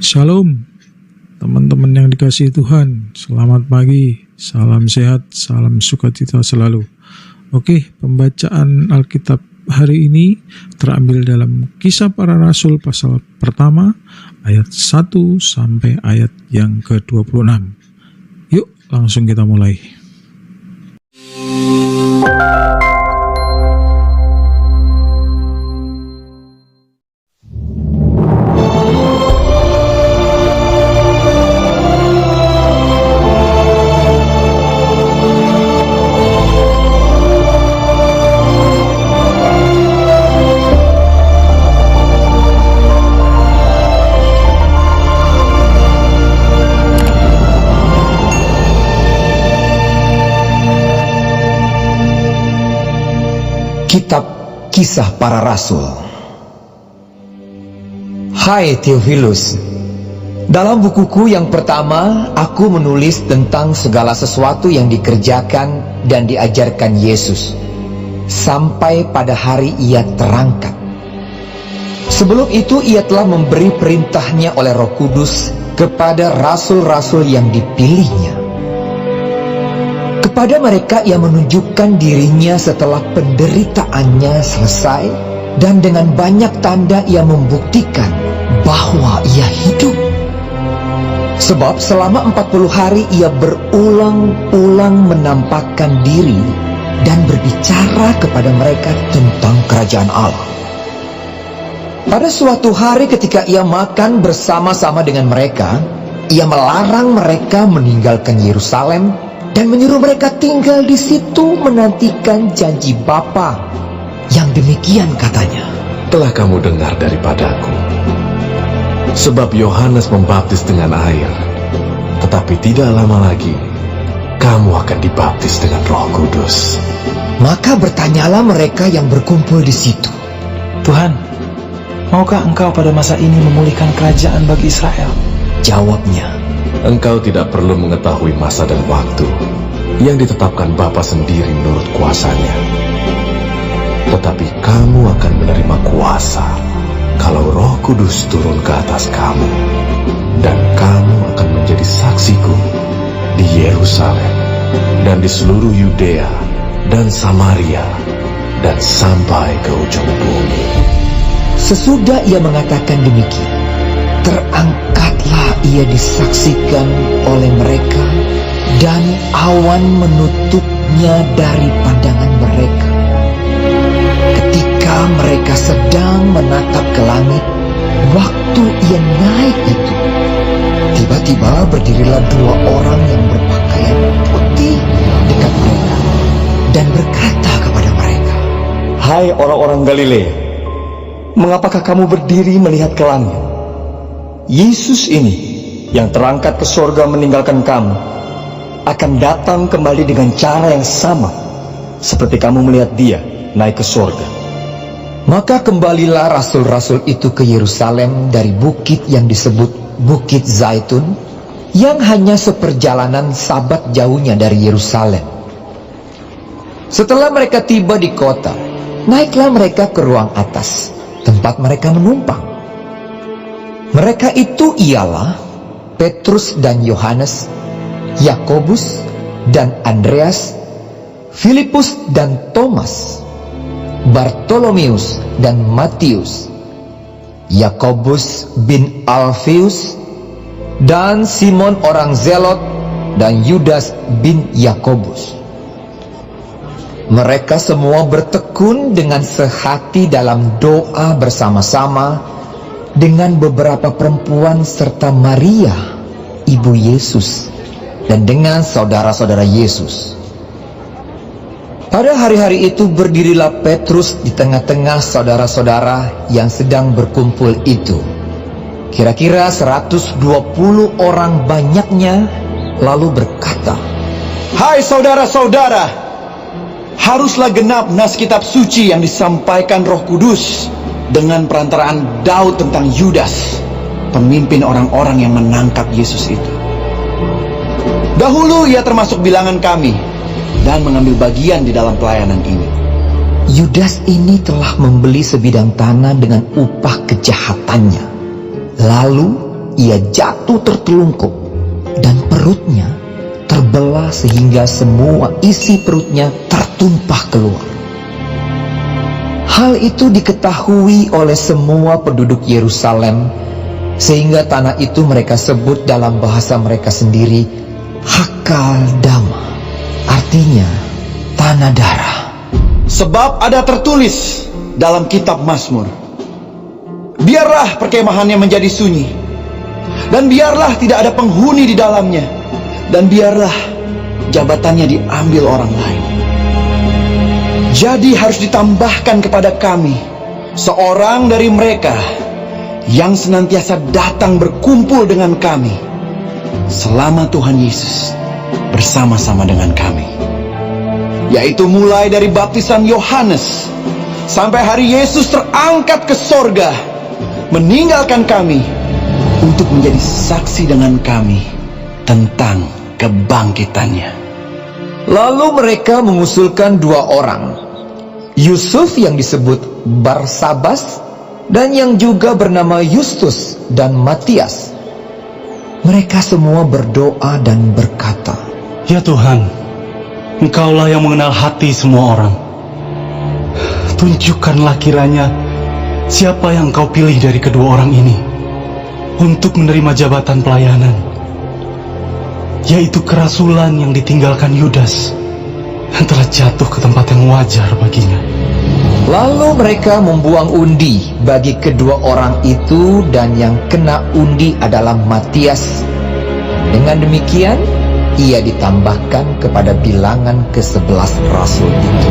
Shalom, teman-teman yang dikasihi Tuhan. Selamat pagi, salam sehat, salam sukacita selalu. Oke, pembacaan Alkitab hari ini terambil dalam Kisah Para Rasul pasal pertama ayat 1 sampai ayat yang ke-26. Yuk, langsung kita mulai. Kitab Kisah Para Rasul. Hai Theophilus, dalam bukuku yang pertama aku menulis tentang segala sesuatu yang dikerjakan dan diajarkan Yesus sampai pada hari ia terangkat. Sebelum itu ia telah memberi perintahnya oleh Roh Kudus kepada rasul-rasul yang dipilihnya. Kepada mereka ia menunjukkan dirinya setelah penderitaannya selesai, dan dengan banyak tanda ia membuktikan bahwa ia hidup. Sebab selama 40 hari ia berulang-ulang menampakkan diri dan berbicara kepada mereka tentang kerajaan Allah. Pada suatu hari ketika ia makan bersama-sama dengan mereka, ia melarang mereka meninggalkan Yerusalem dan menyuruh mereka tinggal di situ menantikan janji Bapa, yang demikian katanya, telah kamu dengar daripadaku. Sebab Yohanes membaptis dengan air, tetapi tidak lama lagi kamu akan dibaptis dengan Roh Kudus. Maka bertanyalah mereka yang berkumpul di situ, Tuhan, maukah engkau pada masa ini memulihkan kerajaan bagi Israel? Jawabnya, Engkau tidak perlu mengetahui masa dan waktu yang ditetapkan Bapa sendiri menurut kuasanya. Tetapi kamu akan menerima kuasa kalau Roh Kudus turun ke atas kamu, dan kamu akan menjadi saksiku di Yerusalem dan di seluruh Yudea dan Samaria dan sampai ke ujung bumi. Sesudah ia mengatakan demikian, terangkatlah ia disaksikan oleh mereka, dan awan menutupnya dari pandangan mereka. Ketika mereka sedang menatap ke langit, waktu ia naik itu, tiba-tiba berdirilah 2 orang yang berpakaian putih dekat mereka, dan berkata kepada mereka, Hai orang-orang Galilea, mengapakah kamu berdiri melihat ke langit? Yesus ini yang terangkat ke sorga meninggalkan kamu akan datang kembali dengan cara yang sama seperti kamu melihat dia naik ke sorga. Maka kembalilah rasul-rasul itu ke Yerusalem dari bukit yang disebut Bukit Zaitun, yang hanya seperjalanan sabat jauhnya dari Yerusalem. Setelah mereka tiba di kota, naiklah mereka ke ruang atas, tempat mereka menumpang. Mereka itu ialah Petrus dan Yohanes, Yakobus dan Andreas, Filipus dan Thomas, Bartolomeus dan Matius, Yakobus bin Alfeus, dan Simon orang Zelot, dan Yudas bin Yakobus. Mereka semua bertekun dengan sehati dalam doa bersama-sama dengan beberapa perempuan serta Maria, ibu Yesus, dan dengan saudara-saudara Yesus. Pada hari-hari itu berdirilah Petrus di tengah-tengah saudara-saudara yang sedang berkumpul itu. Kira-kira 120 orang banyaknya, lalu berkata, Hai saudara-saudara, haruslah genap nas kitab suci yang disampaikan Roh Kudus dengan perantaraan Daud tentang Yudas, pemimpin orang-orang yang menangkap Yesus itu. Dahulu ia termasuk bilangan kami dan mengambil bagian di dalam pelayanan ini. Yudas ini telah membeli sebidang tanah dengan upah kejahatannya. Lalu ia jatuh tertelungkup dan perutnya terbelah sehingga semua isi perutnya tertumpah keluar. Hal itu diketahui oleh semua penduduk Yerusalem, sehingga tanah itu mereka sebut dalam bahasa mereka sendiri Hakaldama, artinya tanah darah. Sebab ada tertulis dalam kitab Mazmur, biarlah perkemahannya menjadi sunyi, dan biarlah tidak ada penghuni di dalamnya, dan biarlah jabatannya diambil orang lain. Jadi harus ditambahkan kepada kami seorang dari mereka yang senantiasa datang berkumpul dengan kami selama Tuhan Yesus bersama-sama dengan kami, yaitu mulai dari baptisan Yohanes sampai hari Yesus terangkat ke sorga, meninggalkan kami untuk menjadi saksi dengan kami tentang kebangkitannya. Lalu mereka mengusulkan 2 orang, Yusuf yang disebut Barsabas dan yang juga bernama Justus dan Matias. Mereka semua berdoa dan berkata, Ya Tuhan, Engkaulah yang mengenal hati semua orang. Tunjukkanlah kiranya siapa yang Engkau pilih dari kedua orang ini untuk menerima jabatan pelayanan, yaitu kerasulan yang ditinggalkan Yudas, yang telah jatuh ke tempat yang wajar baginya. Lalu mereka membuang undi bagi kedua orang itu, dan yang kena undi adalah Matias. Dengan demikian, ia ditambahkan kepada bilangan ke-11 rasul itu.